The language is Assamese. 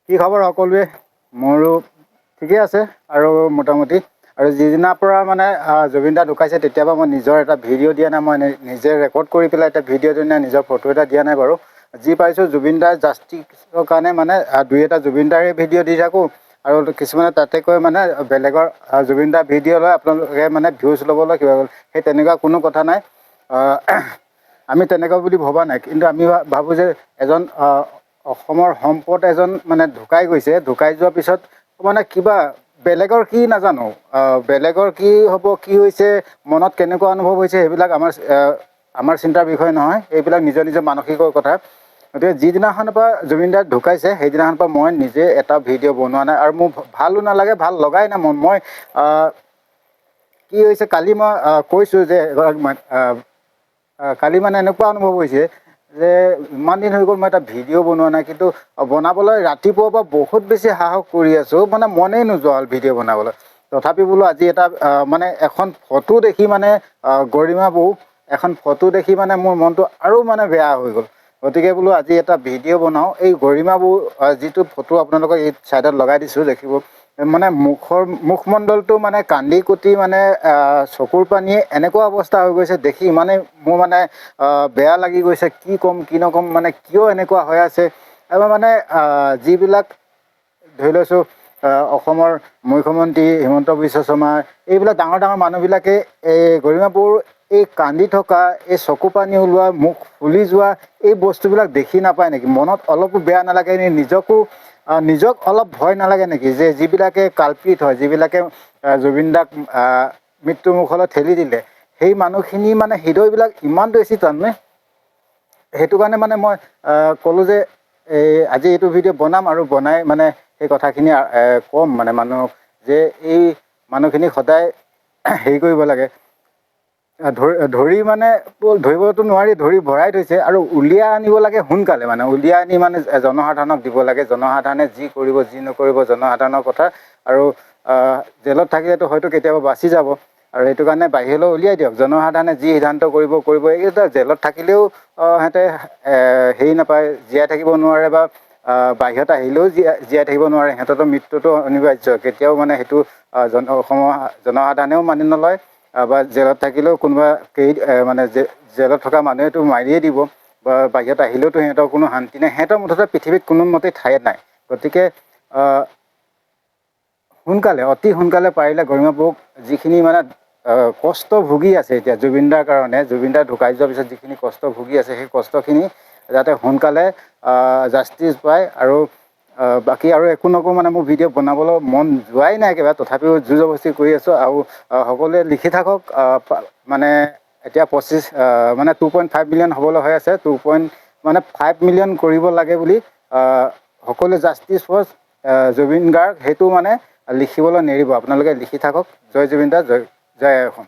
কি খবৰ সকলোৱে? মোৰো ঠিকে আছে আৰু মোটামুটি। আৰু যিদিনাৰ পৰা মানে জুবিন দা ঢুকাইছে তেতিয়াৰ পৰা মই নিজৰ এটা ভিডিঅ' দিয়া নাই, মই নিজে ৰেকৰ্ড কৰি পেলাই এটা ভিডিঅ' দিয়া নাই, নিজৰ ফটো এটা দিয়া নাই বাৰু। যি পাইছোঁ জুবিন দাৰ জাষ্টিছৰ কাৰণে মানে দুই এটা জুবিন দাৰে ভিডিঅ' দি থাকোঁ আৰু কিছুমানে তাতে কৈ মানে বেলেগৰ জুবিন দাৰ ভিডিঅ' লৈ আপোনালোকে মানে ভিউজ ল'বলৈ কিবা সেই তেনেকুৱা কোনো কথা নাই। আমি তেনেকুৱা বুলি ভবা নাই, কিন্তু আমি ভাবোঁ যে এজন অসমৰ সম্পদ এজন মানে ঢুকাই গৈছে, ঢুকাই যোৱাৰ পিছত মানে কিবা বেলেগৰ কি নাজানো, বেলেগৰ কি হ'ব, কি হৈছে, মনত কেনেকুৱা অনুভৱ হৈছে, সেইবিলাক আমাৰ চিন্তাৰ বিষয় নহয়, এইবিলাক নিজৰ নিজৰ মানসিকৰ কথা। গতিকে যিদিনাখনৰ পৰা জুবিন দা ঢুকাইছে সেইদিনাখনৰ পৰা মই নিজে এটা ভিডিঅ' বনোৱা নাই আৰু মোৰ ভালো নালাগে, ভাল লগাই নাই। মই কি হৈছে কালি মই কৈছোঁ যে কালি মানে এনেকুৱা অনুভৱ হৈছে যে ইমান দিন হৈ গ'ল মই এটা ভিডিঅ' বনোৱা নাই, কিন্তু বনাবলৈ ৰাতিপুৱাৰ পৰা বহুত বেছি সাহস কৰি আছোঁ, মানে মনেই নোযোৱা হ'ল ভিডিঅ' বনাবলৈ। তথাপি বোলো আজি এটা মানে এখন ফটো দেখি মানে গৰিমা বৌ এখন ফটো দেখি মানে মোৰ মনটো আৰু মানে বেয়া হৈ গ'ল। গতিকে বোলো আজি এটা ভিডিঅ' বনাওঁ। এই গৰিমা বৌ যিটো ফটো আপোনালোকক এই ছাইডত লগাই দিছোঁ দেখিব, মানে মুখমণ্ডলটো মানে কান্দি কুটি মানে চকুৰ পানীয়ে এনেকুৱা অৱস্থা হৈ গৈছে দেখি, মানে মোৰ মানে বেয়া লাগি গৈছে। কি ক'ম কি নক'ম, মানে কিয় এনেকুৱা হৈ আছে। এবাৰ মানে যিবিলাক ধৰি লৈছোঁ অসমৰ মুখ্যমন্ত্ৰী হিমন্ত বিশ্ব শৰ্মা, এইবিলাক ডাঙৰ ডাঙৰ মানুহবিলাকে এই গৰিমা বৌৰ এই কান্দি থকা, এই চকু পানী ওলোৱা, মুখ ফুলি যোৱা এই বস্তুবিলাক দেখি নাপায় নেকি? মনত অলপো বেয়া নালাগে নে? নিজক অলপ ভয় নালাগে নেকি? যে যিবিলাকে কালপিত হয়, যিবিলাকে জুবিন দাক মৃত্যুমুখলৈ ঠেলি দিলে, সেই মানুহখিনি মানে হৃদয়বিলাক ইমান বেছি টাননে? সেইটো কাৰণে মানে মই ক'লোঁ যে আজি এইটো ভিডিঅ' বনাম আৰু বনাই মানে সেই কথাখিনি ক'ম মানে মানুহক, যে এই মানুহখিনি সদায় হেৰি কৰিব লাগে, ধৰি মানে ধৰিবতো নোৱাৰি, ধৰি ভৰাই থৈছে আৰু উলিয়াই আনিব লাগে সোনকালে, মানে উলিয়াই আনি মানে জনসাধাৰণক দিব লাগে। জনসাধাৰণে যি কৰিব যি নকৰিব জনসাধাৰণৰ কথা। আৰু জেলত থাকিলেতো হয়তো কেতিয়াবা বাচি যাব, আৰু সেইটো কাৰণে বাহিৰলৈ উলিয়াই দিয়ক। জনসাধাৰণে যি সিদ্ধান্ত কৰিব। এইকেইটা জেলত থাকিলেও সিহঁতে হেৰি নাপায়, জীয়াই থাকিব নোৱাৰে, বা বাহিৰত আহিলেও জীয়াই থাকিব নোৱাৰে। সিহঁততো মৃত্যুটো অনিবাৰ্য, কেতিয়াও মানে সেইটো অসমৰ জনসাধাৰণেও মানি নলয়, বা জেলত থাকিলেও কোনোবা মানে জেলত থকা মানুহেতো মাৰিয়ে দিব, বা বাহিৰত আহিলেওতো সিহঁতৰ কোনো শান্তি নাই। সিহঁতৰ মুঠতে পৃথিৱীত কোনো মতে ঠাই নাই। গতিকে সোনকালে, অতি সোনকালে পাৰিলে গৰিমা বৌক যিখিনি মানে কষ্ট ভুগি আছে এতিয়া জুবিন দাৰ কাৰণে, জুবিন দা ঢুকাই যোৱাৰ পিছত যিখিনি কষ্ট ভুগি আছে, সেই কষ্টখিনি যাতে সোনকালে জাষ্টিছ পায়। আৰু বাকী আৰু একো নকওঁ, মানে মোৰ ভিডিঅ' বনাবলৈ মন যোৱাই নাই একেবাৰে, তথাপিও জোৰ জবৰদস্তি কৰি আছোঁ। আৰু সকলোৱে লিখি থাকক, মানে এতিয়া মানে 2.5 মিলিয়ন হ'বলৈ হৈ আছে, 2.5 মিলিয়ন কৰিব লাগে বুলি সকলোৱে জাষ্টিছ ফৰ জুবিন গাৰ্গ সেইটো মানে লিখিবলৈ নেৰিব। আপোনালোকে লিখি থাকক। জয় জুবিন দা, জয় অসম।